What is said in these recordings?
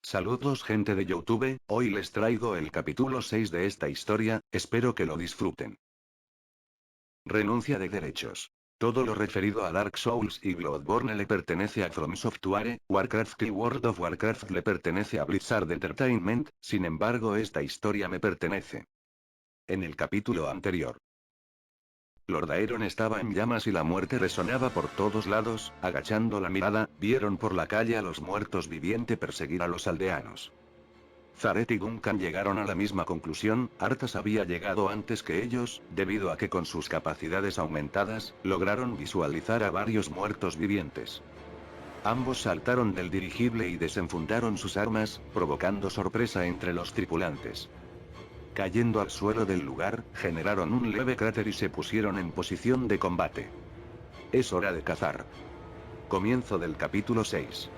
Saludos gente de YouTube, hoy les traigo el capítulo 6 de esta historia, espero que lo disfruten. Renuncia de derechos. Todo lo referido a Dark Souls y Bloodborne le pertenece a From Software, Warcraft y World of Warcraft le pertenece a Blizzard Entertainment, sin embargo esta historia me pertenece. En el capítulo anterior, Lord Aeron estaba en llamas y la muerte resonaba por todos lados. Agachando la mirada, vieron por la calle a los muertos vivientes perseguir a los aldeanos. Zaret y Duncan llegaron a la misma conclusión. Arthas había llegado antes que ellos, debido a que con sus capacidades aumentadas, lograron visualizar a varios muertos vivientes. Ambos saltaron del dirigible y desenfundaron sus armas, provocando sorpresa entre los tripulantes. Cayendo al suelo del lugar, generaron un leve cráter y se pusieron en posición de combate. Es hora de cazar. Comienzo del capítulo 6.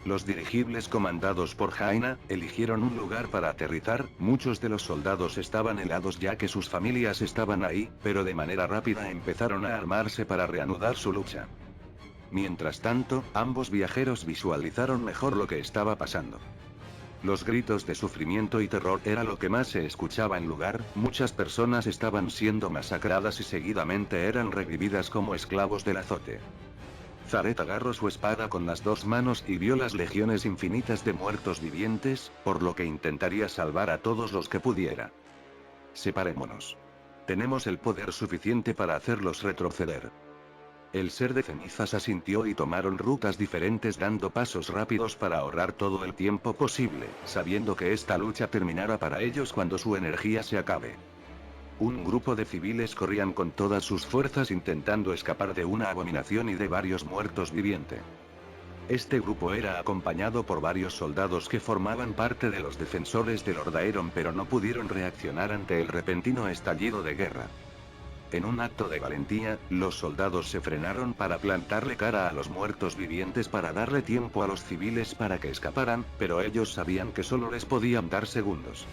Los dirigibles comandados por Jaina, eligieron un lugar para aterrizar. Muchos de los soldados estaban helados ya que sus familias estaban ahí, pero de manera rápida empezaron a armarse para reanudar su lucha. Mientras tanto, ambos viajeros visualizaron mejor lo que estaba pasando. Los gritos de sufrimiento y terror era lo que más se escuchaba en lugar. Muchas personas estaban siendo masacradas y seguidamente eran revividas como esclavos del azote. Zaret agarró su espada con las dos manos y vio las legiones infinitas de muertos vivientes, por lo que intentaría salvar a todos los que pudiera. Separémonos. Tenemos el poder suficiente para hacerlos retroceder. El ser de cenizas asintió y tomaron rutas diferentes dando pasos rápidos para ahorrar todo el tiempo posible, sabiendo que esta lucha terminará para ellos cuando su energía se acabe. Un grupo de civiles corrían con todas sus fuerzas intentando escapar de una abominación y de varios muertos vivientes. Este grupo era acompañado por varios soldados que formaban parte de los defensores de Lord Aeron pero no pudieron reaccionar ante el repentino estallido de guerra. En un acto de valentía, los soldados se frenaron para plantarle cara a los muertos vivientes para darle tiempo a los civiles para que escaparan, pero ellos sabían que solo les podían dar segundos.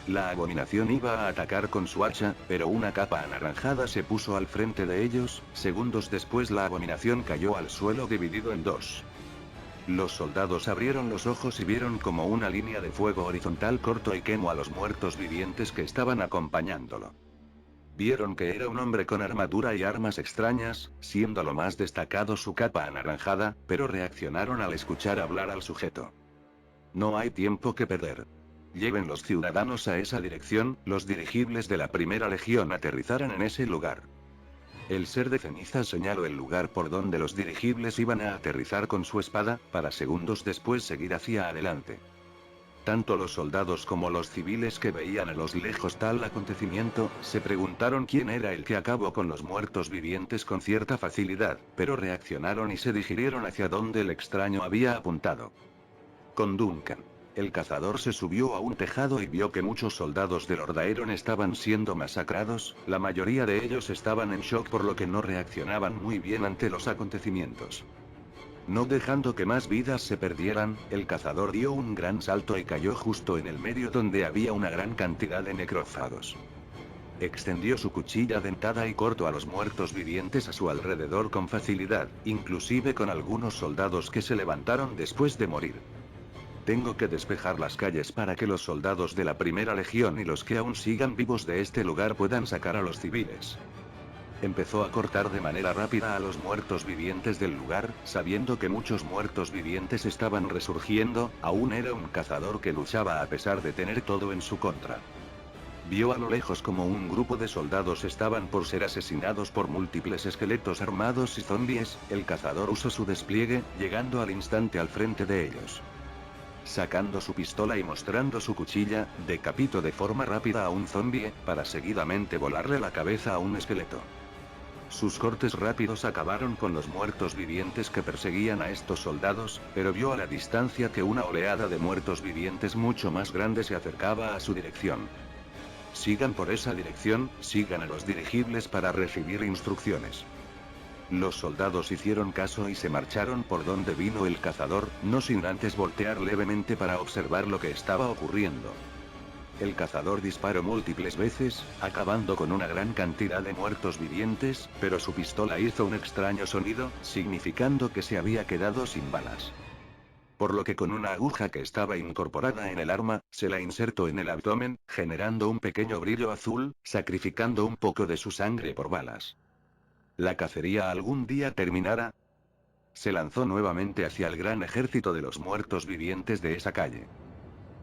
La abominación iba a atacar con su hacha, pero una capa anaranjada se puso al frente de ellos. Segundos después la abominación cayó al suelo dividido en dos. Los soldados abrieron los ojos y vieron como una línea de fuego horizontal cortó y quemó a los muertos vivientes que estaban acompañándolo. Vieron que era un hombre con armadura y armas extrañas, siendo lo más destacado su capa anaranjada, pero reaccionaron al escuchar hablar al sujeto. No hay tiempo que perder. Lleven los ciudadanos a esa dirección. Los dirigibles de la primera legión aterrizaron en ese lugar. El ser de cenizas señaló el lugar por donde los dirigibles iban a aterrizar con su espada, para segundos después seguir hacia adelante. Tanto los soldados como los civiles que veían a lo lejos tal acontecimiento, se preguntaron quién era el que acabó con los muertos vivientes con cierta facilidad, pero reaccionaron y se dirigieron hacia donde el extraño había apuntado. Con Duncan. El cazador se subió a un tejado y vio que muchos soldados de Lord Aeron estaban siendo masacrados. La mayoría de ellos estaban en shock por lo que no reaccionaban muy bien ante los acontecimientos. No dejando que más vidas se perdieran, el cazador dio un gran salto y cayó justo en el medio donde había una gran cantidad de necrófagos. Extendió su cuchilla dentada y cortó a los muertos vivientes a su alrededor con facilidad, inclusive con algunos soldados que se levantaron después de morir. Tengo que despejar las calles para que los soldados de la primera legión y los que aún sigan vivos de este lugar puedan sacar a los civiles. Empezó a cortar de manera rápida a los muertos vivientes del lugar, sabiendo que muchos muertos vivientes estaban resurgiendo. Aún era un cazador que luchaba a pesar de tener todo en su contra. Vio a lo lejos como un grupo de soldados estaban por ser asesinados por múltiples esqueletos armados y zombies. El cazador usó su despliegue, llegando al instante al frente de ellos. Sacando su pistola y mostrando su cuchilla, decapitó de forma rápida a un zombie, para seguidamente volarle la cabeza a un esqueleto. Sus cortes rápidos acabaron con los muertos vivientes que perseguían a estos soldados, pero vio a la distancia que una oleada de muertos vivientes mucho más grande se acercaba a su dirección. Sigan por esa dirección, sigan a los dirigibles para recibir instrucciones. Los soldados hicieron caso y se marcharon por donde vino el cazador, no sin antes voltear levemente para observar lo que estaba ocurriendo. El cazador disparó múltiples veces, acabando con una gran cantidad de muertos vivientes, pero su pistola hizo un extraño sonido, significando que se había quedado sin balas. Por lo que con una aguja que estaba incorporada en el arma, se la insertó en el abdomen, generando un pequeño brillo azul, sacrificando un poco de su sangre por balas. ¿La cacería algún día terminará? Se lanzó nuevamente hacia el gran ejército de los muertos vivientes de esa calle.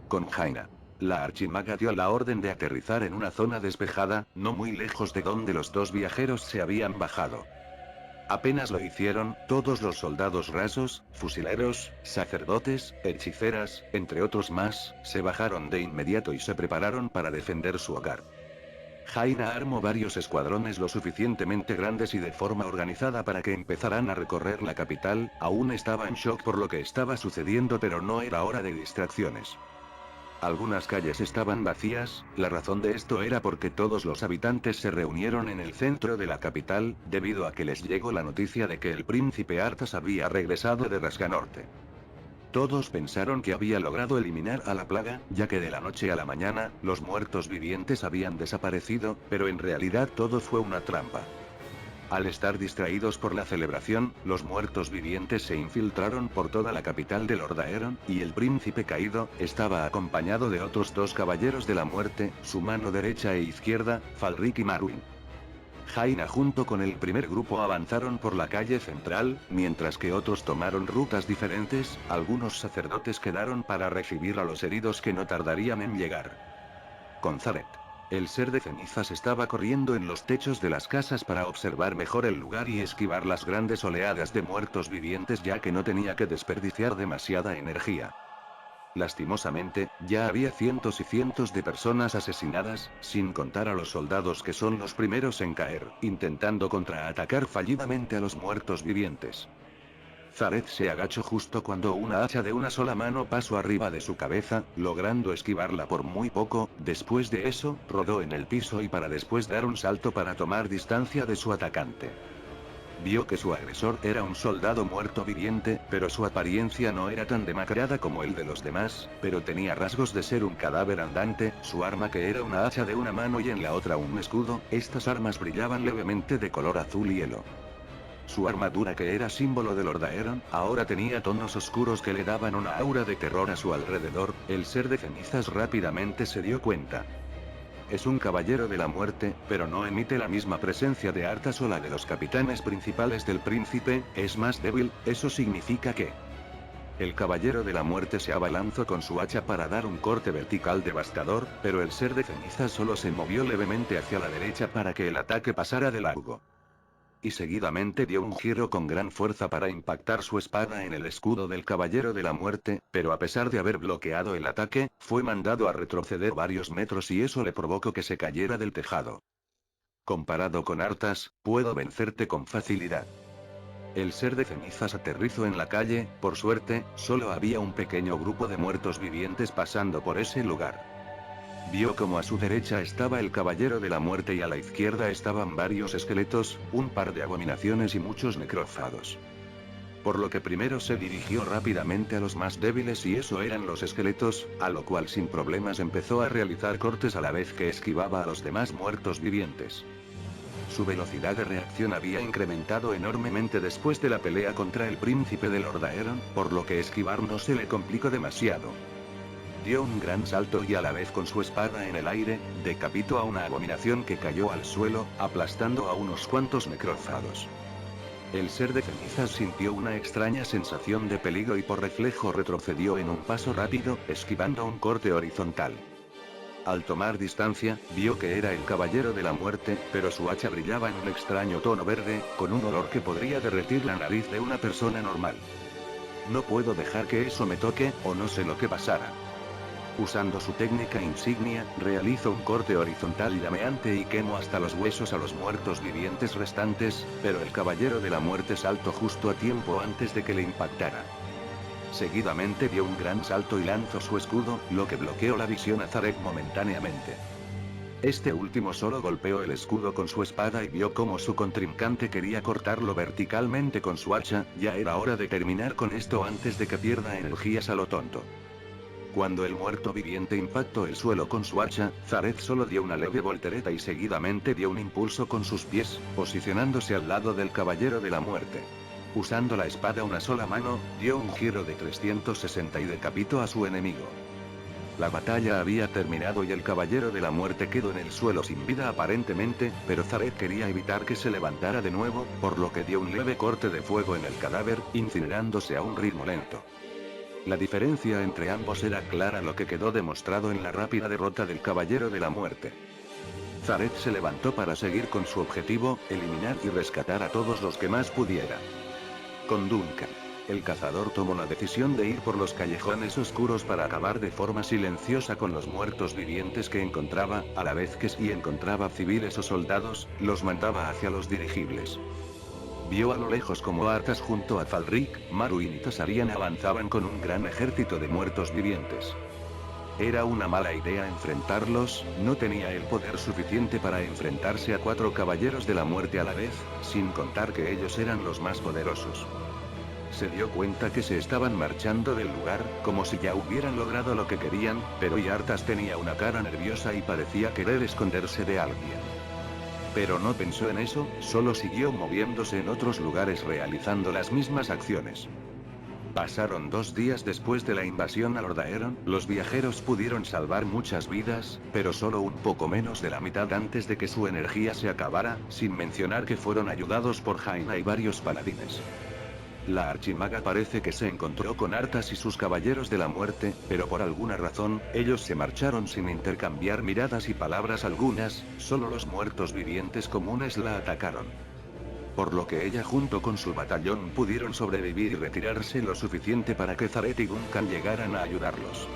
Con Jaina. La archimaga dio la orden de aterrizar en una zona despejada, no muy lejos de donde los dos viajeros se habían bajado. Apenas lo hicieron, todos los soldados rasos, fusileros, sacerdotes, hechiceras, entre otros más, se bajaron de inmediato y se prepararon para defender su hogar. Jaina armó varios escuadrones lo suficientemente grandes y de forma organizada para que empezaran a recorrer la capital. Aún estaba en shock por lo que estaba sucediendo, pero no era hora de distracciones. Algunas calles estaban vacías, la razón de esto era porque todos los habitantes se reunieron en el centro de la capital, debido a que les llegó la noticia de que el príncipe Arthas había regresado de Rasganorte. Todos pensaron que había logrado eliminar a la plaga, ya que de la noche a la mañana, los muertos vivientes habían desaparecido, pero en realidad todo fue una trampa. Al estar distraídos por la celebración, los muertos vivientes se infiltraron por toda la capital de Lordaeron, y el príncipe caído, estaba acompañado de otros dos caballeros de la muerte, su mano derecha e izquierda, Falric y Marwyn. Jaina junto con el primer grupo avanzaron por la calle central, mientras que otros tomaron rutas diferentes. Algunos sacerdotes quedaron para recibir a los heridos que no tardarían en llegar. Con Zaret. El ser de cenizas estaba corriendo en los techos de las casas para observar mejor el lugar y esquivar las grandes oleadas de muertos vivientes, ya que no tenía que desperdiciar demasiada energía. Lastimosamente, ya había cientos y cientos de personas asesinadas, sin contar a los soldados que son los primeros en caer, intentando contraatacar fallidamente a los muertos vivientes. Zaret se agachó justo cuando una hacha de una sola mano pasó arriba de su cabeza, logrando esquivarla por muy poco. Después de eso, rodó en el piso y para después dar un salto para tomar distancia de su atacante. Vio que su agresor era un soldado muerto viviente, pero su apariencia no era tan demacrada como el de los demás, pero tenía rasgos de ser un cadáver andante. Su arma, que era una hacha de una mano y en la otra un escudo, estas armas brillaban levemente de color azul hielo. Su armadura, que era símbolo de Lordaeron, ahora tenía tonos oscuros que le daban una aura de terror a su alrededor. El ser de cenizas rápidamente se dio cuenta. Es un caballero de la muerte, pero no emite la misma presencia de Arthas o la de los capitanes principales del príncipe, es más débil. Eso significa que... El caballero de la muerte se abalanzó con su hacha para dar un corte vertical devastador, pero el ser de cenizas solo se movió levemente hacia la derecha para que el ataque pasara de largo. Y seguidamente dio un giro con gran fuerza para impactar su espada en el escudo del caballero de la muerte, pero a pesar de haber bloqueado el ataque, fue mandado a retroceder varios metros y eso le provocó que se cayera del tejado. Comparado con Arthas, puedo vencerte con facilidad. El ser de cenizas aterrizó en la calle. Por suerte, solo había un pequeño grupo de muertos vivientes pasando por ese lugar. Vio como a su derecha estaba el caballero de la muerte y a la izquierda estaban varios esqueletos, un par de abominaciones y muchos necrófagos. Por lo que primero se dirigió rápidamente a los más débiles y eso eran los esqueletos, a lo cual sin problemas empezó a realizar cortes a la vez que esquivaba a los demás muertos vivientes. Su velocidad de reacción había incrementado enormemente después de la pelea contra el príncipe de Lordaeron, por lo que esquivar no se le complicó demasiado. Dio un gran salto y a la vez con su espada en el aire, decapitó a una abominación que cayó al suelo, aplastando a unos cuantos necrófagos. El ser de cenizas sintió una extraña sensación de peligro y por reflejo retrocedió en un paso rápido, esquivando un corte horizontal. Al tomar distancia, vio que era el caballero de la muerte, pero su hacha brillaba en un extraño tono verde, con un olor que podría derretir la nariz de una persona normal. No puedo dejar que eso me toque, o no sé lo que pasará. Usando su técnica insignia, realizó un corte horizontal llameante y quemó hasta los huesos a los muertos vivientes restantes, pero el caballero de la muerte saltó justo a tiempo antes de que le impactara. Seguidamente dio un gran salto y lanzó su escudo, lo que bloqueó la visión a Zaret momentáneamente. Este último solo golpeó el escudo con su espada y vio cómo su contrincante quería cortarlo verticalmente con su hacha. Ya era hora de terminar con esto antes de que pierda energías a lo tonto. Cuando el muerto viviente impactó el suelo con su hacha, Zaret solo dio una leve voltereta y seguidamente dio un impulso con sus pies, posicionándose al lado del caballero de la muerte. Usando la espada una sola mano, dio un giro de 360 y decapitó a su enemigo. La batalla había terminado y el Caballero de la Muerte quedó en el suelo sin vida aparentemente, pero Zaret quería evitar que se levantara de nuevo, por lo que dio un leve corte de fuego en el cadáver, incinerándose a un ritmo lento. La diferencia entre ambos era clara, lo que quedó demostrado en la rápida derrota del Caballero de la Muerte. Zaret se levantó para seguir con su objetivo, eliminar y rescatar a todos los que más pudiera. Con Duncan, el cazador tomó la decisión de ir por los callejones oscuros para acabar de forma silenciosa con los muertos vivientes que encontraba, a la vez que si encontraba civiles o soldados, los mandaba hacia los dirigibles. Vio a lo lejos como Arthas junto a Falric, Maruin y Tasarian avanzaban con un gran ejército de muertos vivientes. Era una mala idea enfrentarlos, no tenía el poder suficiente para enfrentarse a 4 caballeros de la muerte a la vez, sin contar que ellos eran los más poderosos. Se dio cuenta que se estaban marchando del lugar, como si ya hubieran logrado lo que querían, pero Arthas tenía una cara nerviosa y parecía querer esconderse de alguien. Pero no pensó en eso, solo siguió moviéndose en otros lugares realizando las mismas acciones. Pasaron 2 días después de la invasión a Lordaeron, los viajeros pudieron salvar muchas vidas, pero solo un poco menos de la mitad antes de que su energía se acabara, sin mencionar que fueron ayudados por Jaina y varios paladines. La archimaga parece que se encontró con Arthas y sus caballeros de la muerte, pero por alguna razón, ellos se marcharon sin intercambiar miradas y palabras algunas, solo los muertos vivientes comunes la atacaron. Por lo que ella junto con su batallón pudieron sobrevivir y retirarse lo suficiente para que Zaret y Guncan llegaran a ayudarlos.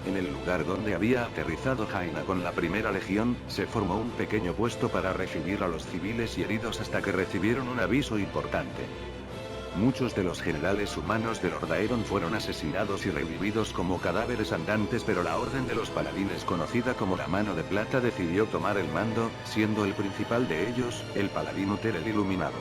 En el lugar donde había aterrizado Jaina con la primera legión, se formó un pequeño puesto para recibir a los civiles y heridos hasta que recibieron un aviso importante. Muchos de los generales humanos de Lordaeron fueron asesinados y revividos como cadáveres andantes, pero la Orden de los Paladines, conocida como la Mano de Plata, decidió tomar el mando, siendo el principal de ellos, el Paladín Uter el Iluminado.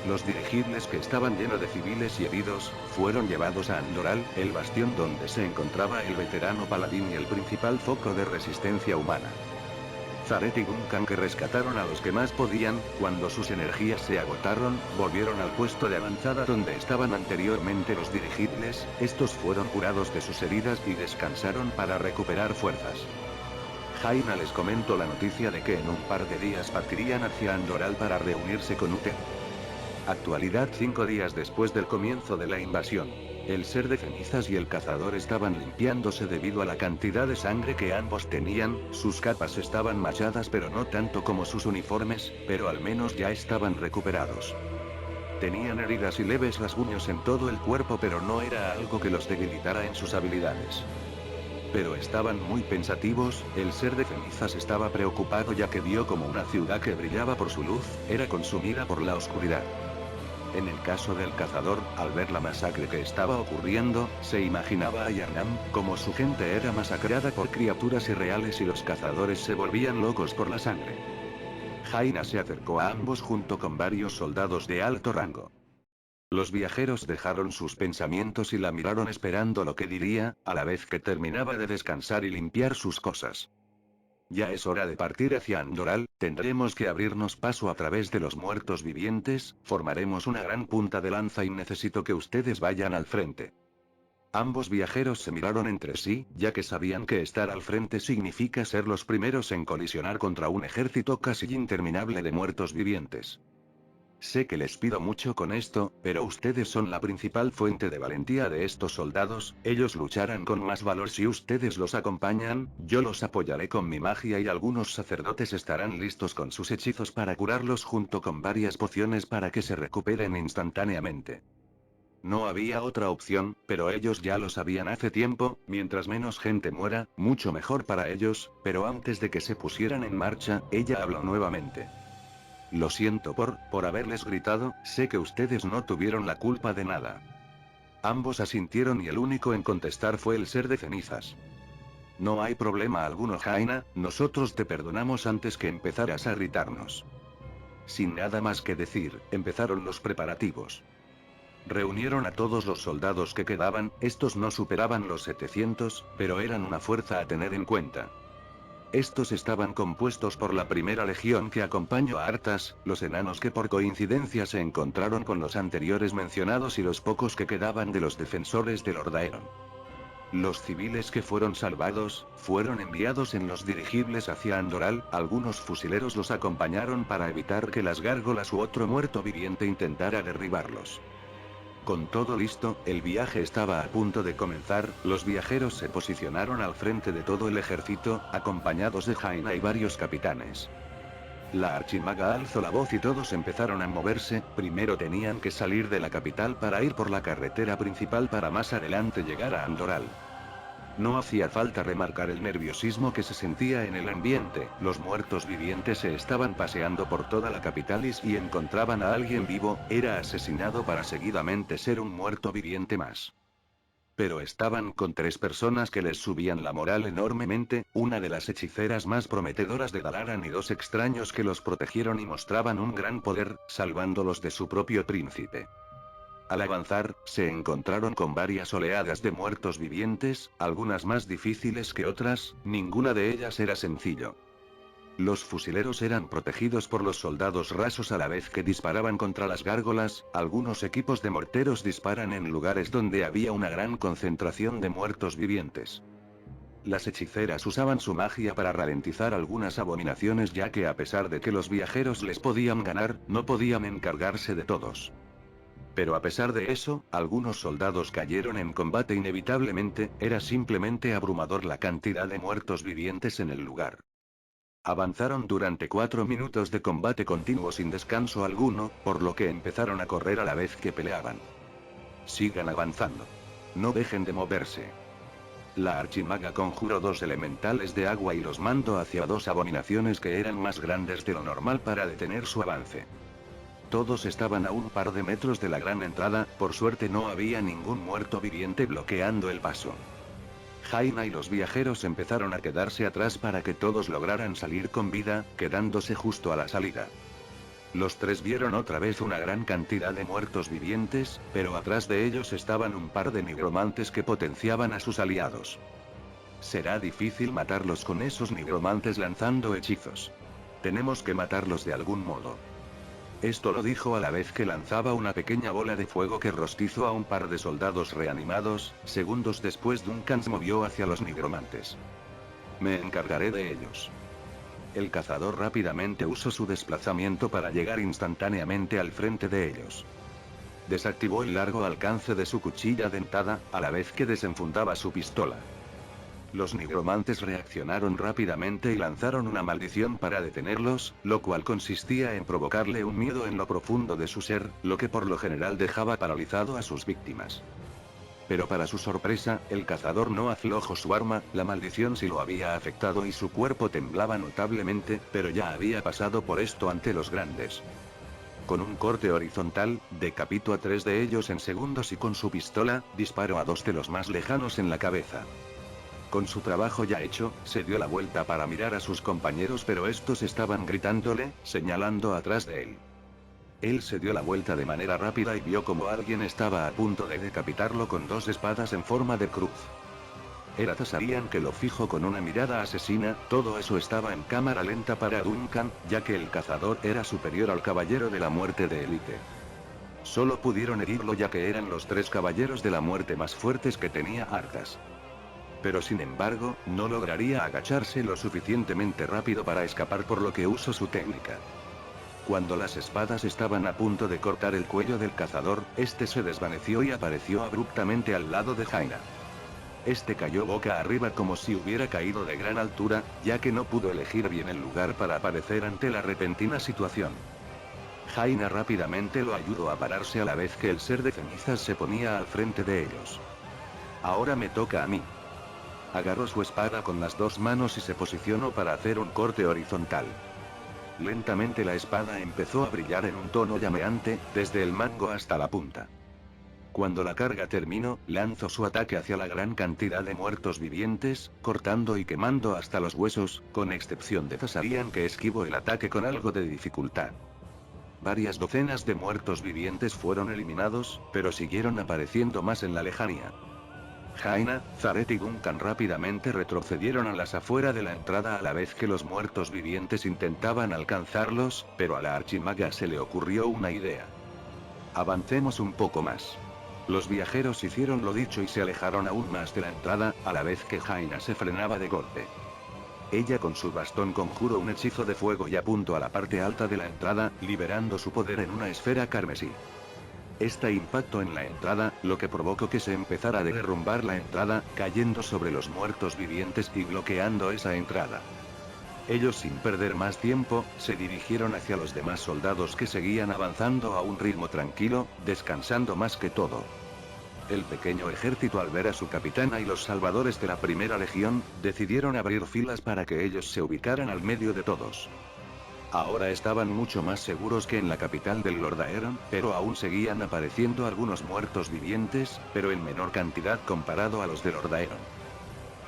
Los dirigibles, que estaban llenos de civiles y heridos, fueron llevados a Andoral, el bastión donde se encontraba el veterano paladín y el principal foco de resistencia humana. Zaret y Guncan, que rescataron a los que más podían, cuando sus energías se agotaron, volvieron al puesto de avanzada donde estaban anteriormente los dirigibles. Estos fueron curados de sus heridas y descansaron para recuperar fuerzas. Jaina les comentó la noticia de que en un par de días partirían hacia Andoral para reunirse con Uter. Actualidad: 5 días después del comienzo de la invasión. El ser de cenizas y el cazador estaban limpiándose debido a la cantidad de sangre que ambos tenían. Sus capas estaban manchadas, pero no tanto como sus uniformes, pero al menos ya estaban recuperados. Tenían heridas y leves rasguños en todo el cuerpo, pero no era algo que los debilitara en sus habilidades. Pero estaban muy pensativos. El ser de cenizas estaba preocupado ya que vio como una ciudad que brillaba por su luz, era consumida por la oscuridad. En el caso del cazador, al ver la masacre que estaba ocurriendo, se imaginaba a Yarnam, como su gente era masacrada por criaturas irreales y los cazadores se volvían locos por la sangre. Jaina se acercó a ambos junto con varios soldados de alto rango. Los viajeros dejaron sus pensamientos y la miraron esperando lo que diría, a la vez que terminaba de descansar y limpiar sus cosas. Ya es hora de partir hacia Andoral, tendremos que abrirnos paso a través de los muertos vivientes, formaremos una gran punta de lanza y necesito que ustedes vayan al frente. Ambos viajeros se miraron entre sí, ya que sabían que estar al frente significa ser los primeros en colisionar contra un ejército casi interminable de muertos vivientes. Sé que les pido mucho con esto, pero ustedes son la principal fuente de valentía de estos soldados. Ellos lucharán con más valor si ustedes los acompañan. Yo los apoyaré con mi magia y algunos sacerdotes estarán listos con sus hechizos para curarlos junto con varias pociones para que se recuperen instantáneamente. No había otra opción, pero ellos ya lo sabían hace tiempo. Mientras menos gente muera, mucho mejor para ellos. Pero antes de que se pusieran en marcha, ella habló nuevamente. Lo siento por haberles gritado, sé que ustedes no tuvieron la culpa de nada. Ambos asintieron y el único en contestar fue el ser de cenizas. No hay problema alguno, Jaina, nosotros te perdonamos antes que empezaras a gritarnos. Sin nada más que decir, empezaron los preparativos. Reunieron a todos los soldados que quedaban. Estos no superaban los 700, pero eran una fuerza a tener en cuenta. Estos estaban compuestos por la primera legión que acompañó a Arthas, los enanos que por coincidencia se encontraron con los anteriores mencionados y los pocos que quedaban de los defensores de Lord Aeron. Los civiles que fueron salvados, fueron enviados en los dirigibles hacia Andoral, algunos fusileros los acompañaron para evitar que las gárgolas u otro muerto viviente intentara derribarlos. Con todo listo, el viaje estaba a punto de comenzar, los viajeros se posicionaron al frente de todo el ejército, acompañados de Jaina y varios capitanes. La archimaga alzó la voz y todos empezaron a moverse, primero tenían que salir de la capital para ir por la carretera principal para más adelante llegar a Andoral. No hacía falta remarcar el nerviosismo que se sentía en el ambiente, los muertos vivientes se estaban paseando por toda la capital y si encontraban a alguien vivo, era asesinado para seguidamente ser un muerto viviente más. Pero estaban con 3 personas que les subían la moral enormemente, una de las hechiceras más prometedoras de Dalaran y 2 extraños que los protegieron y mostraban un gran poder, salvándolos de su propio príncipe. Al avanzar, se encontraron con varias oleadas de muertos vivientes, algunas más difíciles que otras, ninguna de ellas era sencillo. Los fusileros eran protegidos por los soldados rasos a la vez que disparaban contra las gárgolas, algunos equipos de morteros disparan en lugares donde había una gran concentración de muertos vivientes. Las hechiceras usaban su magia para ralentizar algunas abominaciones ya que a pesar de que los viajeros les podían ganar, no podían encargarse de todos. Pero a pesar de eso, algunos soldados cayeron en combate inevitablemente, era simplemente abrumador la cantidad de muertos vivientes en el lugar. Avanzaron durante 4 minutos de combate continuo sin descanso alguno, por lo que empezaron a correr a la vez que peleaban. Sigan avanzando. No dejen de moverse. La archimaga conjuró 2 elementales de agua y los mandó hacia 2 abominaciones que eran más grandes de lo normal para detener su avance. Todos estaban a un par de metros de la gran entrada, por suerte no había ningún muerto viviente bloqueando el paso. Jaina y los viajeros empezaron a quedarse atrás para que todos lograran salir con vida, quedándose justo a la salida. Los 3 vieron otra vez una gran cantidad de muertos vivientes, pero atrás de ellos estaban un par de nigromantes que potenciaban a sus aliados. Será difícil matarlos con esos nigromantes lanzando hechizos. Tenemos que matarlos de algún modo. Esto lo dijo a la vez que lanzaba una pequeña bola de fuego que rostizó a un par de soldados reanimados, segundos después Duncan se movió hacia los nigromantes. Me encargaré de ellos. El cazador rápidamente usó su desplazamiento para llegar instantáneamente al frente de ellos. Desactivó el largo alcance de su cuchilla dentada, a la vez que desenfundaba su pistola. Los nigromantes reaccionaron rápidamente y lanzaron una maldición para detenerlos, lo cual consistía en provocarle un miedo en lo profundo de su ser, lo que por lo general dejaba paralizado a sus víctimas. Pero para su sorpresa, el cazador no aflojó su arma, la maldición sí lo había afectado y su cuerpo temblaba notablemente, pero ya había pasado por esto ante los grandes. Con un corte horizontal, decapitó a 3 de ellos en segundos y con su pistola, disparó a 2 de los más lejanos en la cabeza. Con su trabajo ya hecho, se dio la vuelta para mirar a sus compañeros pero estos estaban gritándole, señalando atrás de él. Él se dio la vuelta de manera rápida y vio como alguien estaba a punto de decapitarlo con 2 espadas en forma de cruz. Era Thasarian que lo fijó con una mirada asesina, todo eso estaba en cámara lenta para Duncan, ya que el cazador era superior al caballero de la muerte de élite. Solo pudieron herirlo ya que eran los 3 caballeros de la muerte más fuertes que tenía Arthas. Pero sin embargo, no lograría agacharse lo suficientemente rápido para escapar por lo que usó su técnica. Cuando las espadas estaban a punto de cortar el cuello del cazador, este se desvaneció y apareció abruptamente al lado de Jaina. Este cayó boca arriba como si hubiera caído de gran altura, ya que no pudo elegir bien el lugar para aparecer ante la repentina situación. Jaina rápidamente lo ayudó a pararse a la vez que el ser de cenizas se ponía al frente de ellos. Ahora me toca a mí. Agarró su espada con las 2 manos y se posicionó para hacer un corte horizontal. Lentamente la espada empezó a brillar en un tono llameante, desde el mango hasta la punta. Cuando la carga terminó, lanzó su ataque hacia la gran cantidad de muertos vivientes, cortando y quemando hasta los huesos, con excepción de Thasarian que esquivó el ataque con algo de dificultad. Varias docenas de muertos vivientes fueron eliminados, pero siguieron apareciendo más en la lejanía. Jaina, Zaret y Duncan rápidamente retrocedieron a las afueras de la entrada a la vez que los muertos vivientes intentaban alcanzarlos, pero a la archimaga se le ocurrió una idea. Avancemos un poco más. Los viajeros hicieron lo dicho y se alejaron aún más de la entrada, a la vez que Jaina se frenaba de golpe. Ella con su bastón conjuró un hechizo de fuego y apuntó a la parte alta de la entrada, liberando su poder en una esfera carmesí. Este impacto en la entrada, lo que provocó que se empezara a derrumbar la entrada, cayendo sobre los muertos vivientes y bloqueando esa entrada. Ellos sin perder más tiempo, se dirigieron hacia los demás soldados que seguían avanzando a un ritmo tranquilo, descansando más que todo. El pequeño ejército al ver a su capitana y los salvadores de la primera legión, decidieron abrir filas para que ellos se ubicaran al medio de todos. Ahora estaban mucho más seguros que en la capital del Lord Aeron, pero aún seguían apareciendo algunos muertos vivientes, pero en menor cantidad comparado a los de Lord Aeron.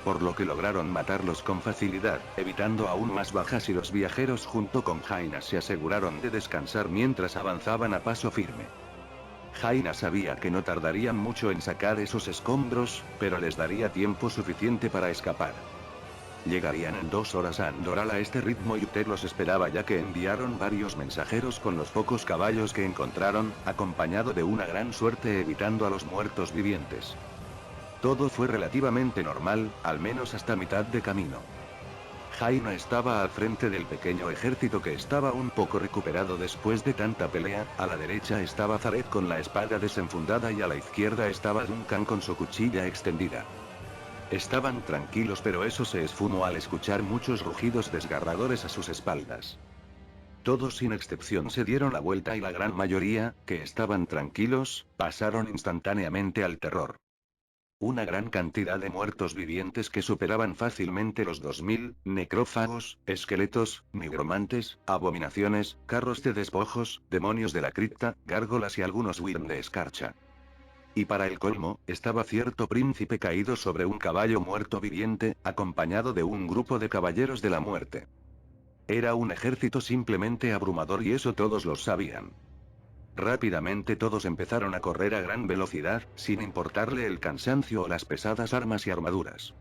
Por lo que lograron matarlos con facilidad, evitando aún más bajas y los viajeros junto con Jaina se aseguraron de descansar mientras avanzaban a paso firme. Jaina sabía que no tardarían mucho en sacar esos escombros, pero les daría tiempo suficiente para escapar. Llegarían en 2 horas a Andoral a este ritmo y Uther los esperaba ya que enviaron varios mensajeros con los pocos caballos que encontraron, acompañado de una gran suerte evitando a los muertos vivientes. Todo fue relativamente normal, al menos hasta mitad de camino. Jaina estaba al frente del pequeño ejército que estaba un poco recuperado después de tanta pelea, a la derecha estaba Zaret con la espada desenfundada y a la izquierda estaba Duncan con su cuchilla extendida. Estaban tranquilos pero eso se esfumó al escuchar muchos rugidos desgarradores a sus espaldas. Todos sin excepción se dieron la vuelta y la gran mayoría, que estaban tranquilos, pasaron instantáneamente al terror. Una gran cantidad de muertos vivientes que superaban fácilmente los 2000, necrófagos, esqueletos, nigromantes, abominaciones, carros de despojos, demonios de la cripta, gárgolas y algunos wyrm de escarcha. Y para el colmo, estaba cierto príncipe caído sobre un caballo muerto viviente, acompañado de un grupo de caballeros de la muerte. Era un ejército simplemente abrumador y eso todos lo sabían. Rápidamente todos empezaron a correr a gran velocidad, sin importarle el cansancio o las pesadas armas y armaduras.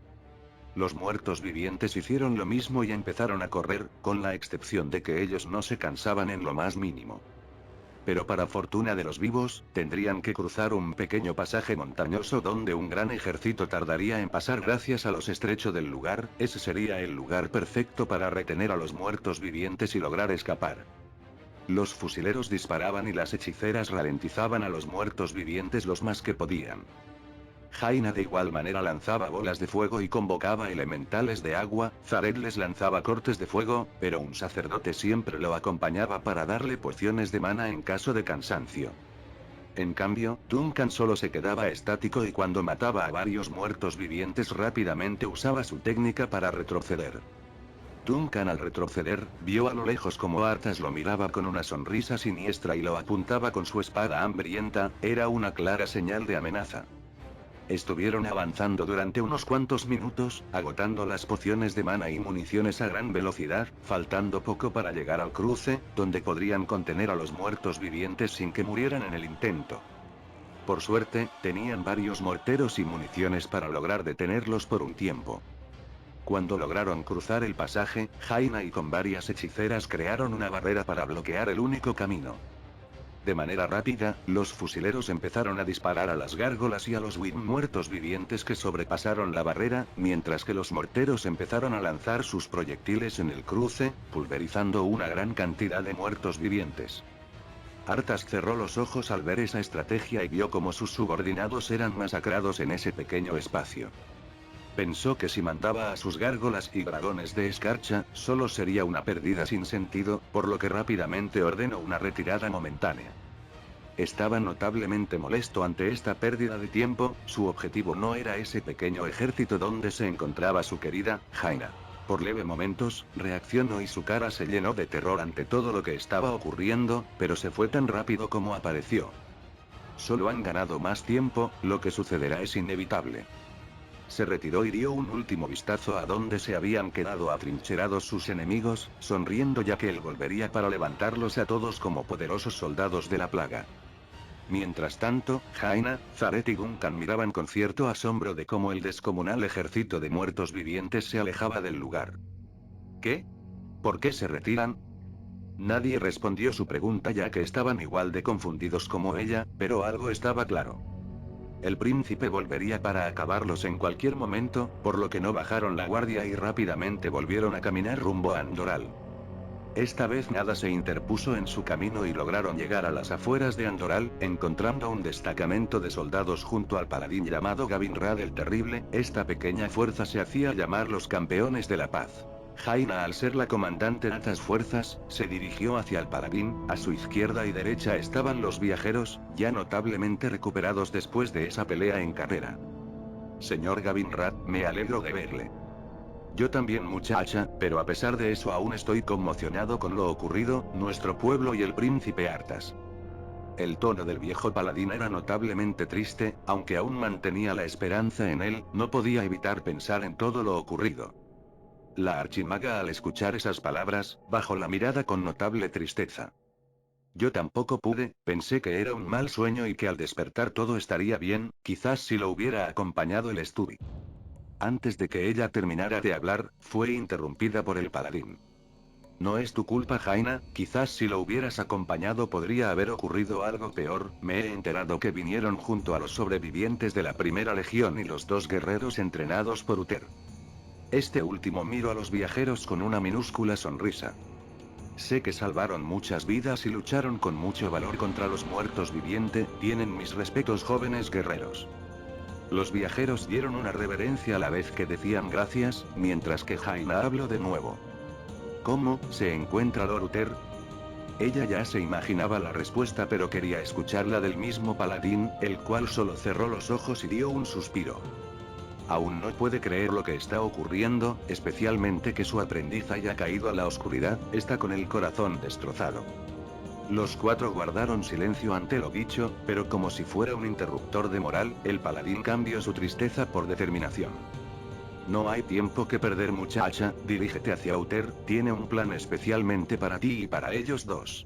Los muertos vivientes hicieron lo mismo y empezaron a correr, con la excepción de que ellos no se cansaban en lo más mínimo. Pero para fortuna de los vivos, tendrían que cruzar un pequeño pasaje montañoso donde un gran ejército tardaría en pasar gracias a los estrechos del lugar, ese sería el lugar perfecto para retener a los muertos vivientes y lograr escapar. Los fusileros disparaban y las hechiceras ralentizaban a los muertos vivientes los más que podían. Jaina de igual manera lanzaba bolas de fuego y convocaba elementales de agua, Zaret les lanzaba cortes de fuego, pero un sacerdote siempre lo acompañaba para darle pociones de mana en caso de cansancio. En cambio, Duncan solo se quedaba estático y cuando mataba a varios muertos vivientes rápidamente usaba su técnica para retroceder. Duncan al retroceder, vio a lo lejos como Arthas lo miraba con una sonrisa siniestra y lo apuntaba con su espada hambrienta, era una clara señal de amenaza. Estuvieron avanzando durante unos cuantos minutos, agotando las pociones de mana y municiones a gran velocidad, faltando poco para llegar al cruce, donde podrían contener a los muertos vivientes sin que murieran en el intento. Por suerte, tenían varios morteros y municiones para lograr detenerlos por un tiempo. Cuando lograron cruzar el pasaje, Jaina y con varias hechiceras crearon una barrera para bloquear el único camino. De manera rápida, los fusileros empezaron a disparar a las gárgolas y a los wyrm muertos vivientes que sobrepasaron la barrera, mientras que los morteros empezaron a lanzar sus proyectiles en el cruce, pulverizando una gran cantidad de muertos vivientes. Arthas cerró los ojos al ver esa estrategia y vio cómo sus subordinados eran masacrados en ese pequeño espacio. Pensó que si mandaba a sus gárgolas y dragones de escarcha, solo sería una pérdida sin sentido, por lo que rápidamente ordenó una retirada momentánea. Estaba notablemente molesto ante esta pérdida de tiempo, su objetivo no era ese pequeño ejército donde se encontraba su querida Jaina. Por leve momentos, reaccionó y su cara se llenó de terror ante todo lo que estaba ocurriendo, pero se fue tan rápido como apareció. Solo han ganado más tiempo, lo que sucederá es inevitable. Se retiró y dio un último vistazo a donde se habían quedado atrincherados sus enemigos, sonriendo ya que él volvería para levantarlos a todos como poderosos soldados de la plaga. Mientras tanto, Jaina, Zaret y Duncan miraban con cierto asombro de cómo el descomunal ejército de muertos vivientes se alejaba del lugar. ¿Qué? ¿Por qué se retiran? Nadie respondió su pregunta ya que estaban igual de confundidos como ella, pero algo estaba claro. El príncipe volvería para acabarlos en cualquier momento, por lo que no bajaron la guardia y rápidamente volvieron a caminar rumbo a Andoral. Esta vez nada se interpuso en su camino y lograron llegar a las afueras de Andoral, encontrando un destacamento de soldados junto al paladín llamado Gavin Rad el Terrible. Esta pequeña fuerza se hacía llamar los Campeones de la Paz. Jaina, al ser la comandante de estas fuerzas, se dirigió hacia el paladín. A su izquierda y derecha estaban los viajeros, ya notablemente recuperados después de esa pelea en carrera. Señor Gavin Rad, me alegro de verle. Yo también, muchacha, pero a pesar de eso aún estoy conmocionado con lo ocurrido, nuestro pueblo y el príncipe Arthas. El tono del viejo paladín era notablemente triste, aunque aún mantenía la esperanza en él, no podía evitar pensar en todo lo ocurrido. La archimaga, al escuchar esas palabras, bajó la mirada con notable tristeza. Yo tampoco pude, pensé que era un mal sueño y que al despertar todo estaría bien, quizás si lo hubiera acompañado el Stubby. Antes de que ella terminara de hablar, fue interrumpida por el paladín. No es tu culpa, Jaina, quizás si lo hubieras acompañado podría haber ocurrido algo peor. Me he enterado que vinieron junto a los sobrevivientes de la primera legión y los dos guerreros entrenados por Uther. Este último miró a los viajeros con una minúscula sonrisa. Sé que salvaron muchas vidas y lucharon con mucho valor contra los muertos vivientes. Tienen mis respetos, jóvenes guerreros. Los viajeros dieron una reverencia a la vez que decían gracias, mientras que Jaina habló de nuevo. ¿Cómo se encuentra Lord Uther? Ella ya se imaginaba la respuesta, pero quería escucharla del mismo paladín, el cual solo cerró los ojos y dio un suspiro. Aún no puede creer lo que está ocurriendo, especialmente que su aprendiz haya caído a la oscuridad. Está con el corazón destrozado. Los cuatro guardaron silencio ante lo dicho, pero como si fuera un interruptor de moral, el paladín cambió su tristeza por determinación. No hay tiempo que perder, muchacha, dirígete hacia Uther, tiene un plan especialmente para ti y para ellos dos.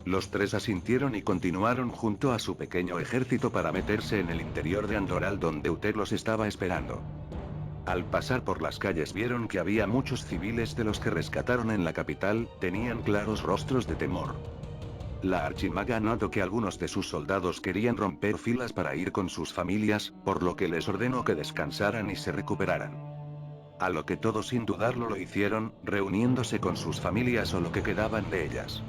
Los tres asintieron y continuaron junto a su pequeño ejército para meterse en el interior de Andoral, donde Uther los estaba esperando. Al pasar por las calles vieron que había muchos civiles de los que rescataron en la capital, tenían claros rostros de temor. La archimaga notó que algunos de sus soldados querían romper filas para ir con sus familias, por lo que les ordenó que descansaran y se recuperaran. A lo que todos sin dudarlo lo hicieron, reuniéndose con sus familias o lo que quedaban de ellas.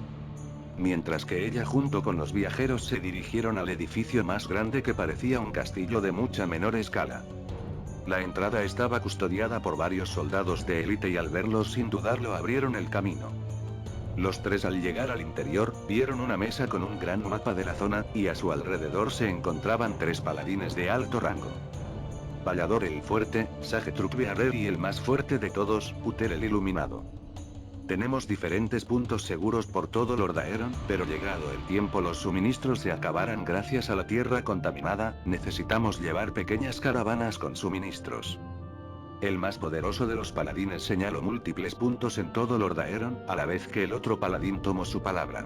Mientras que ella junto con los viajeros se dirigieron al edificio más grande que parecía un castillo de mucha menor escala. La entrada estaba custodiada por varios soldados de élite y al verlos sin dudarlo abrieron el camino. Los tres al llegar al interior, vieron una mesa con un gran mapa de la zona, y a su alrededor se encontraban tres paladines de alto rango. Vallador el Fuerte, Sagetruk Bearer y el más fuerte de todos, Uther el Iluminado. Tenemos diferentes puntos seguros por todo Lordaeron, pero llegado el tiempo los suministros se acabarán gracias a la tierra contaminada. Necesitamos llevar pequeñas caravanas con suministros. El más poderoso de los paladines señaló múltiples puntos en todo Lordaeron, a la vez que el otro paladín tomó su palabra.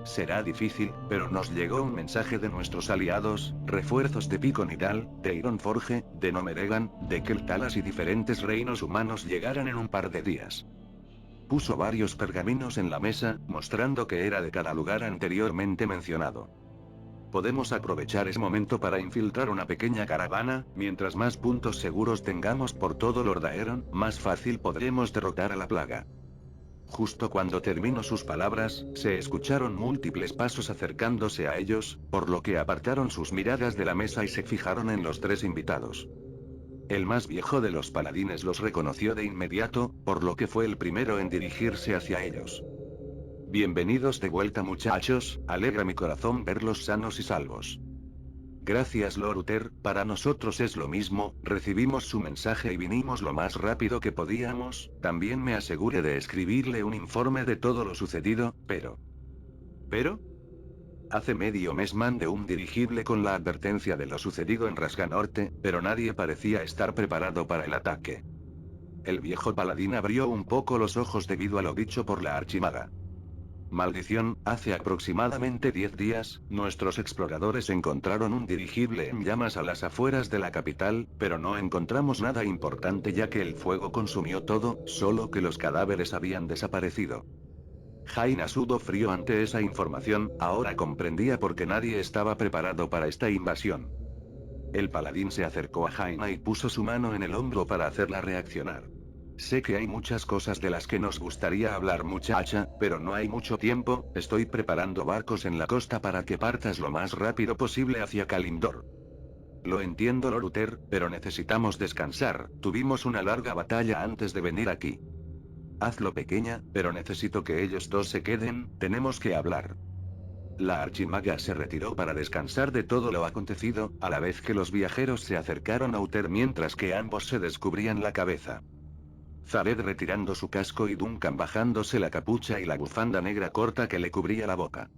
Será difícil, pero nos llegó un mensaje de nuestros aliados, refuerzos de Pico Nidal, de Ironforge, de Nomeregan, de Keltalas y diferentes reinos humanos llegarán en un par de días. Puso varios pergaminos en la mesa, mostrando que era de cada lugar anteriormente mencionado. Podemos aprovechar ese momento para infiltrar una pequeña caravana. Mientras más puntos seguros tengamos por todo Lordaeron, más fácil podremos derrotar a la plaga. Justo cuando terminó sus palabras, se escucharon múltiples pasos acercándose a ellos, por lo que apartaron sus miradas de la mesa y se fijaron en los tres invitados. El más viejo de los paladines los reconoció de inmediato, por lo que fue el primero en dirigirse hacia ellos. Bienvenidos de vuelta, muchachos, alegra mi corazón verlos sanos y salvos. Gracias, Lord Uther, para nosotros es lo mismo, recibimos su mensaje y vinimos lo más rápido que podíamos. También me aseguré de escribirle un informe de todo lo sucedido, pero... ¿Pero? Hace medio mes mandé un dirigible con la advertencia de lo sucedido en Rasganorte, pero nadie parecía estar preparado para el ataque. El viejo paladín abrió un poco los ojos debido a lo dicho por la archimaga. Maldición, hace aproximadamente 10 días, nuestros exploradores encontraron un dirigible en llamas a las afueras de la capital, pero no encontramos nada importante ya que el fuego consumió todo, solo que los cadáveres habían desaparecido. Jaina sudó frío ante esa información, ahora comprendía por qué nadie estaba preparado para esta invasión. El paladín se acercó a Jaina y puso su mano en el hombro para hacerla reaccionar. Sé que hay muchas cosas de las que nos gustaría hablar, muchacha, pero no hay mucho tiempo. Estoy preparando barcos en la costa para que partas lo más rápido posible hacia Kalimdor. Lo entiendo, Lord Uther, pero necesitamos descansar. Tuvimos una larga batalla antes de venir aquí. Hazlo, pequeña, pero necesito que ellos dos se queden. Tenemos que hablar. La archimaga se retiró para descansar de todo lo acontecido, a la vez que los viajeros se acercaron a Uther mientras que ambos se descubrían la cabeza. Zared retirando su casco y Duncan bajándose la capucha y la bufanda negra corta que le cubría la boca.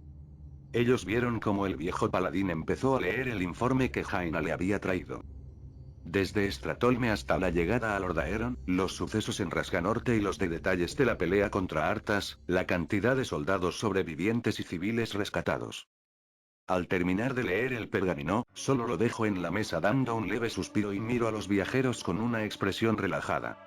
Ellos vieron cómo el viejo paladín empezó a leer el informe que Jaina le había traído. Desde Stratolme hasta la llegada a Lord Aeron, los sucesos en Rasganorte y los detalles de la pelea contra Arthas, la cantidad de soldados sobrevivientes y civiles rescatados. Al terminar de leer el pergamino, solo lo dejo en la mesa dando un leve suspiro y miro a los viajeros con una expresión relajada.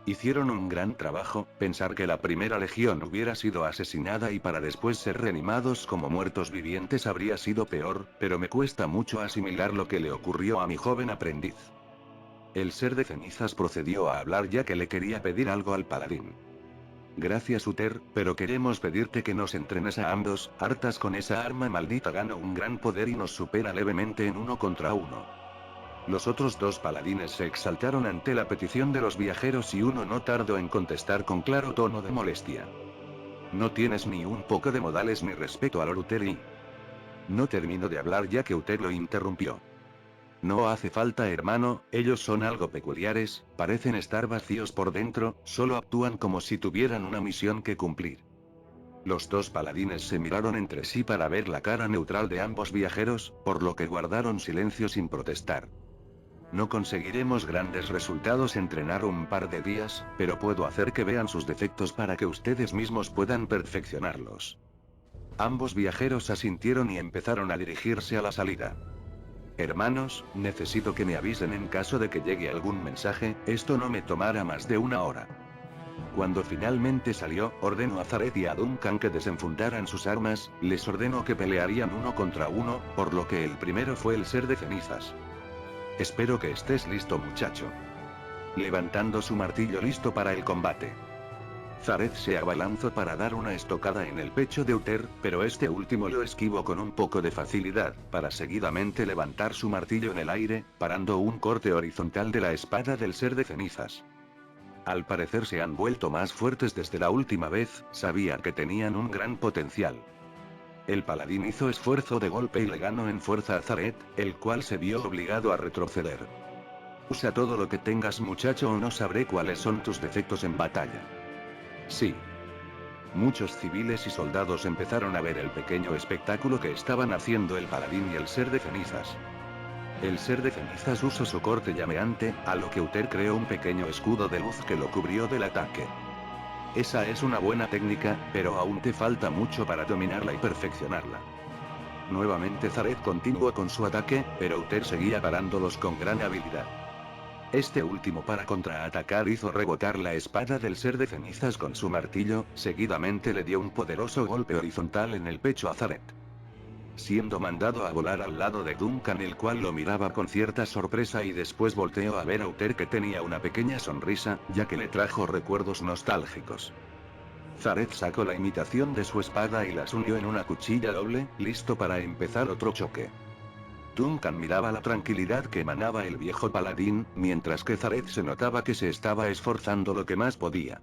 Hicieron un gran trabajo. Pensar que la primera legión hubiera sido asesinada y para después ser reanimados como muertos vivientes habría sido peor, pero me cuesta mucho asimilar lo que le ocurrió a mi joven aprendiz. El ser de cenizas procedió a hablar ya que le quería pedir algo al paladín. Gracias, Uther, pero queremos pedirte que nos entrenes a ambos. Arthas con esa arma maldita gana un gran poder y nos supera levemente en 1 contra 1. Los otros dos paladines se exaltaron ante la petición de los viajeros y uno no tardó en contestar con claro tono de molestia. No tienes ni un poco de modales ni respeto a Lord Uther y... No terminó de hablar ya que Uther lo interrumpió. No hace falta, hermano, ellos son algo peculiares, parecen estar vacíos por dentro, solo actúan como si tuvieran una misión que cumplir. Los dos paladines se miraron entre sí para ver la cara neutral de ambos viajeros, por lo que guardaron silencio sin protestar. No conseguiremos grandes resultados entrenar un par de días, pero puedo hacer que vean sus defectos para que ustedes mismos puedan perfeccionarlos. Ambos viajeros asintieron y empezaron a dirigirse a la salida. Hermanos, necesito que me avisen en caso de que llegue algún mensaje, esto no me tomará más de 1 hora. Cuando finalmente salió, ordenó a Zared y a Duncan que desenfundaran sus armas, les ordenó que pelearían 1 contra 1, por lo que el primero fue el ser de cenizas. Espero que estés listo, muchacho. Levantando su martillo listo para el combate. Zared se abalanzó para dar una estocada en el pecho de Uther, pero este último lo esquivó con un poco de facilidad, para seguidamente levantar su martillo en el aire, parando un corte horizontal de la espada del ser de cenizas. Al parecer se han vuelto más fuertes desde la última vez, sabía que tenían un gran potencial. El paladín hizo esfuerzo de golpe y le ganó en fuerza a Zared, el cual se vio obligado a retroceder. Usa todo lo que tengas, muchacho, o no sabré cuáles son tus defectos en batalla. Sí. Muchos civiles y soldados empezaron a ver el pequeño espectáculo que estaban haciendo el paladín y el ser de cenizas. El ser de cenizas usó su corte llameante, a lo que Uther creó un pequeño escudo de luz que lo cubrió del ataque. Esa es una buena técnica, pero aún te falta mucho para dominarla y perfeccionarla. Nuevamente Zared continuó con su ataque, pero Uther seguía parándolos con gran habilidad. Este último para contraatacar hizo rebotar la espada del ser de cenizas con su martillo, seguidamente le dio un poderoso golpe horizontal en el pecho a Zared. Siendo mandado a volar al lado de Duncan, el cual lo miraba con cierta sorpresa y después volteó a ver a Uther, que tenía una pequeña sonrisa, ya que le trajo recuerdos nostálgicos. Zared sacó la imitación de su espada y las unió en una cuchilla doble, listo para empezar otro choque. Duncan miraba la tranquilidad que emanaba el viejo paladín, mientras que Zared se notaba que se estaba esforzando lo que más podía.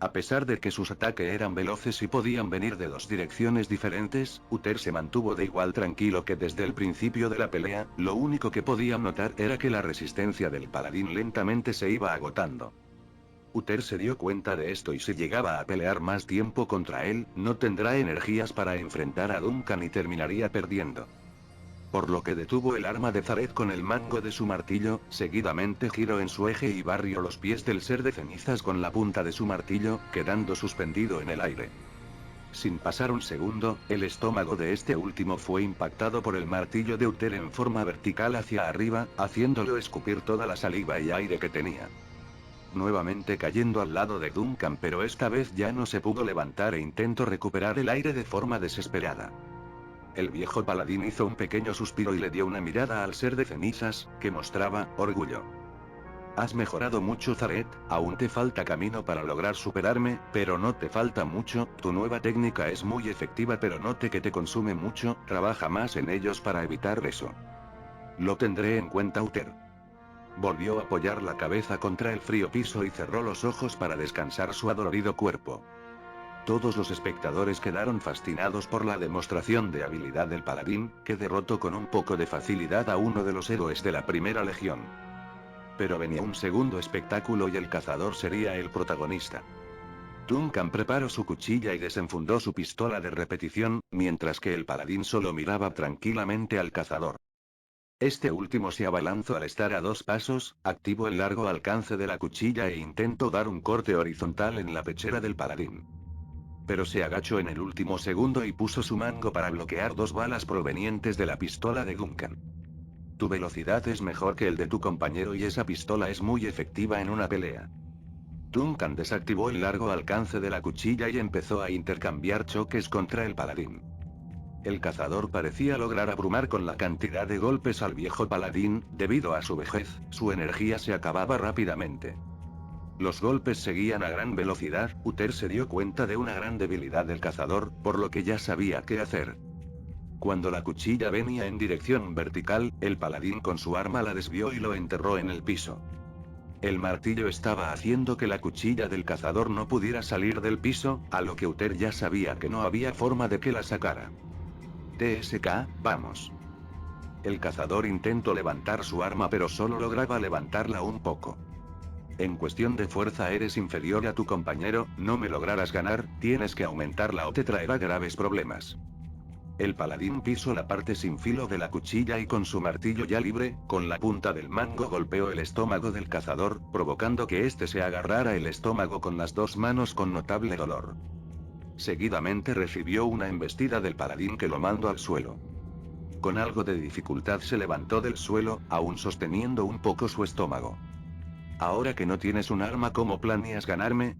A pesar de que sus ataques eran veloces y podían venir de dos direcciones diferentes, Uther se mantuvo de igual tranquilo que desde el principio de la pelea. Lo único que podía notar era que la resistencia del paladín lentamente se iba agotando. Uther se dio cuenta de esto y si llegaba a pelear más tiempo contra él, no tendrá energías para enfrentar a Duncan y terminaría perdiendo. Por lo que detuvo el arma de Zared con el mango de su martillo, seguidamente giró en su eje y barrió los pies del ser de cenizas con la punta de su martillo, quedando suspendido en el aire. Sin pasar un segundo, el estómago de este último fue impactado por el martillo de Uther en forma vertical hacia arriba, haciéndolo escupir toda la saliva y aire que tenía. Nuevamente cayendo al lado de Duncan, pero esta vez ya no se pudo levantar e intentó recuperar el aire de forma desesperada. El viejo paladín hizo un pequeño suspiro y le dio una mirada al ser de cenizas, que mostraba orgullo. Has mejorado mucho, Zaret, aún te falta camino para lograr superarme, pero no te falta mucho, tu nueva técnica es muy efectiva pero note que te consume mucho, trabaja más en ellos para evitar eso. Lo tendré en cuenta, Uther. Volvió a apoyar la cabeza contra el frío piso y cerró los ojos para descansar su adolorido cuerpo. Todos los espectadores quedaron fascinados por la demostración de habilidad del paladín, que derrotó con un poco de facilidad a uno de los héroes de la Primera Legión. Pero venía un segundo espectáculo y el cazador sería el protagonista. Duncan preparó su cuchilla y desenfundó su pistola de repetición, mientras que el paladín solo miraba tranquilamente al cazador. Este último se abalanzó al estar a 2 pasos, activó el largo alcance de la cuchilla e intentó dar un corte horizontal en la pechera del paladín. Pero se agachó en el último segundo y puso su mango para bloquear 2 balas provenientes de la pistola de Duncan. Tu velocidad es mejor que el de tu compañero y esa pistola es muy efectiva en una pelea. Duncan desactivó el largo alcance de la cuchilla y empezó a intercambiar choques contra el paladín. El cazador parecía lograr abrumar con la cantidad de golpes al viejo paladín, debido a su vejez, su energía se acababa rápidamente. Los golpes seguían a gran velocidad, Uther se dio cuenta de una gran debilidad del cazador, por lo que ya sabía qué hacer. Cuando la cuchilla venía en dirección vertical, el paladín con su arma la desvió y lo enterró en el piso. El martillo estaba haciendo que la cuchilla del cazador no pudiera salir del piso, a lo que Uther ya sabía que no había forma de que la sacara. TSK, vamos. El cazador intentó levantar su arma pero solo lograba levantarla un poco. En cuestión de fuerza eres inferior a tu compañero, no me lograrás ganar, tienes que aumentarla o te traerá graves problemas. El paladín pisó la parte sin filo de la cuchilla y con su martillo ya libre, con la punta del mango golpeó el estómago del cazador, provocando que éste se agarrara el estómago con las 2 manos con notable dolor. Seguidamente recibió una embestida del paladín que lo mandó al suelo. Con algo de dificultad se levantó del suelo, aún sosteniendo un poco su estómago. Ahora que no tienes un arma, ¿cómo planeas ganarme?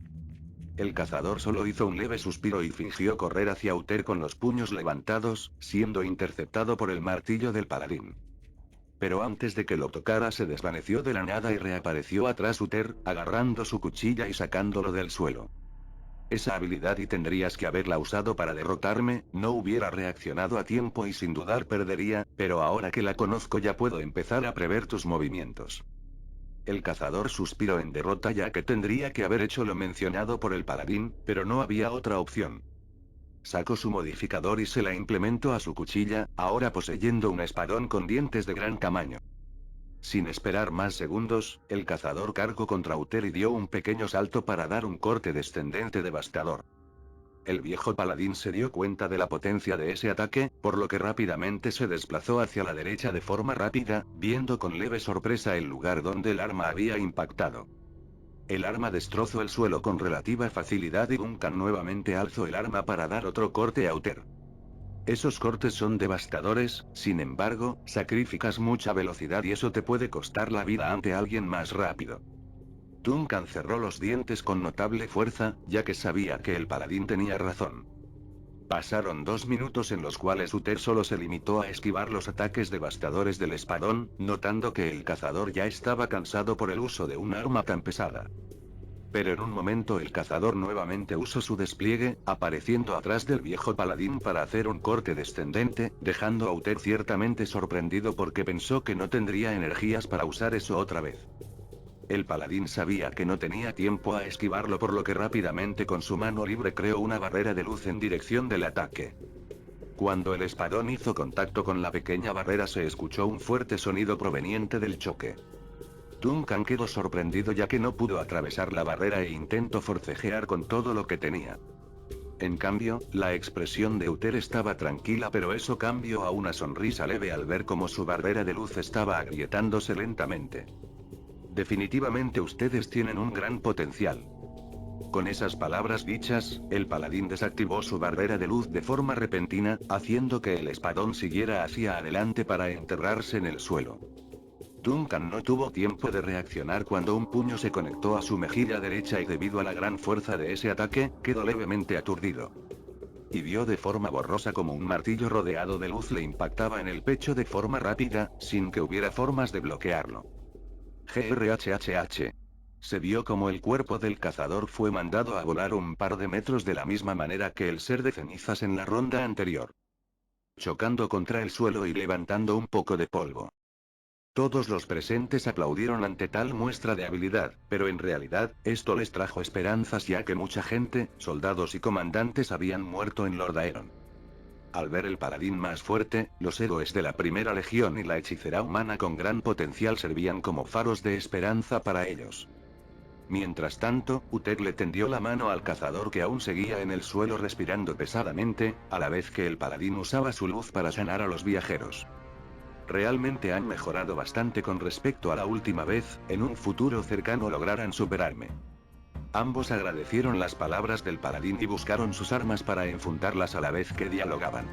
El cazador solo hizo un leve suspiro y fingió correr hacia Uther con los puños levantados, siendo interceptado por el martillo del paladín. Pero antes de que lo tocara se desvaneció de la nada y reapareció atrás Uther, agarrando su cuchilla y sacándolo del suelo. Esa habilidad y tendrías que haberla usado para derrotarme, no hubiera reaccionado a tiempo y sin dudar perdería, pero ahora que la conozco ya puedo empezar a prever tus movimientos. El cazador suspiró en derrota ya que tendría que haber hecho lo mencionado por el paladín, pero no había otra opción. Sacó su modificador y se la implementó a su cuchilla, ahora poseyendo un espadón con dientes de gran tamaño. Sin esperar más segundos, el cazador cargó contra Uther y dio un pequeño salto para dar un corte descendente devastador. El viejo paladín se dio cuenta de la potencia de ese ataque, por lo que rápidamente se desplazó hacia la derecha de forma rápida, viendo con leve sorpresa el lugar donde el arma había impactado. El arma destrozó el suelo con relativa facilidad y Duncan nuevamente alzó el arma para dar otro corte a Uther. Esos cortes son devastadores, sin embargo, sacrificas mucha velocidad y eso te puede costar la vida ante alguien más rápido. Duncan cerró los dientes con notable fuerza, ya que sabía que el paladín tenía razón. Pasaron 2 minutos en los cuales Uther solo se limitó a esquivar los ataques devastadores del espadón, notando que el cazador ya estaba cansado por el uso de un arma tan pesada. Pero en un momento el cazador nuevamente usó su despliegue, apareciendo atrás del viejo paladín para hacer un corte descendente, dejando a Uther ciertamente sorprendido porque pensó que no tendría energías para usar eso otra vez. El paladín sabía que no tenía tiempo a esquivarlo, por lo que rápidamente con su mano libre creó una barrera de luz en dirección del ataque. Cuando el espadón hizo contacto con la pequeña barrera se escuchó un fuerte sonido proveniente del choque. Duncan quedó sorprendido ya que no pudo atravesar la barrera e intentó forcejear con todo lo que tenía. En cambio, la expresión de Uther estaba tranquila, pero eso cambió a una sonrisa leve al ver cómo su barrera de luz estaba agrietándose lentamente. Definitivamente ustedes tienen un gran potencial. Con esas palabras dichas, el paladín desactivó su barrera de luz de forma repentina, haciendo que el espadón siguiera hacia adelante para enterrarse en el suelo. Duncan no tuvo tiempo de reaccionar cuando un puño se conectó a su mejilla derecha y debido a la gran fuerza de ese ataque, quedó levemente aturdido. Y vio de forma borrosa como un martillo rodeado de luz le impactaba en el pecho de forma rápida, sin que hubiera formas de bloquearlo. GRHHH. Se vio como el cuerpo del cazador fue mandado a volar un par de metros de la misma manera que el ser de cenizas en la ronda anterior, chocando contra el suelo y levantando un poco de polvo. Todos los presentes aplaudieron ante tal muestra de habilidad, pero en realidad, esto les trajo esperanzas ya que mucha gente, soldados y comandantes habían muerto en Lord Aeron. Al ver el paladín más fuerte, los héroes de la primera legión y la hechicera humana con gran potencial servían como faros de esperanza para ellos. Mientras tanto, Uther le tendió la mano al cazador que aún seguía en el suelo respirando pesadamente, a la vez que el paladín usaba su luz para sanar a los viajeros. Realmente han mejorado bastante con respecto a la última vez, en un futuro cercano lograrán superarme. Ambos agradecieron las palabras del paladín y buscaron sus armas para enfundarlas a la vez que dialogaban.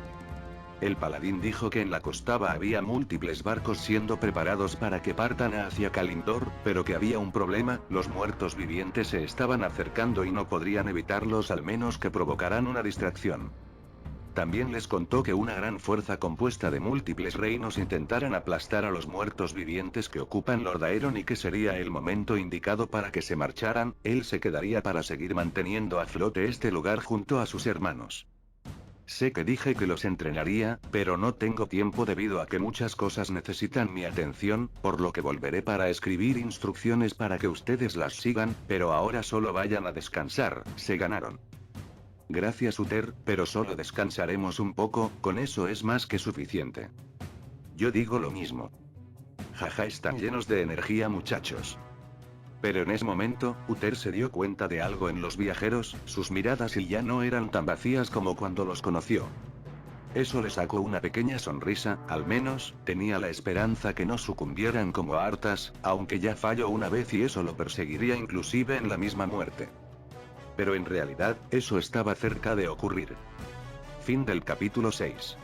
El paladín dijo que en la costaba había múltiples barcos siendo preparados para que partan hacia Kalimdor, pero que había un problema, los muertos vivientes se estaban acercando y no podrían evitarlos al menos que provocaran una distracción. También les contó que una gran fuerza compuesta de múltiples reinos intentaran aplastar a los muertos vivientes que ocupan Lord Aeron y que sería el momento indicado para que se marcharan, él se quedaría para seguir manteniendo a flote este lugar junto a sus hermanos. Sé que dije que los entrenaría, pero no tengo tiempo debido a que muchas cosas necesitan mi atención, por lo que volveré para escribir instrucciones para que ustedes las sigan, pero ahora solo vayan a descansar, se ganaron. Gracias Uther, pero solo descansaremos un poco, con eso es más que suficiente. Yo digo lo mismo. Jaja, están llenos de energía muchachos. Pero en ese momento, Uther se dio cuenta de algo en los viajeros, sus miradas y ya no eran tan vacías como cuando los conoció. Eso le sacó una pequeña sonrisa, al menos, tenía la esperanza que no sucumbieran como a Arthas, aunque ya falló una vez y eso lo perseguiría inclusive en la misma muerte. Pero en realidad, eso estaba cerca de ocurrir. Fin del capítulo 6.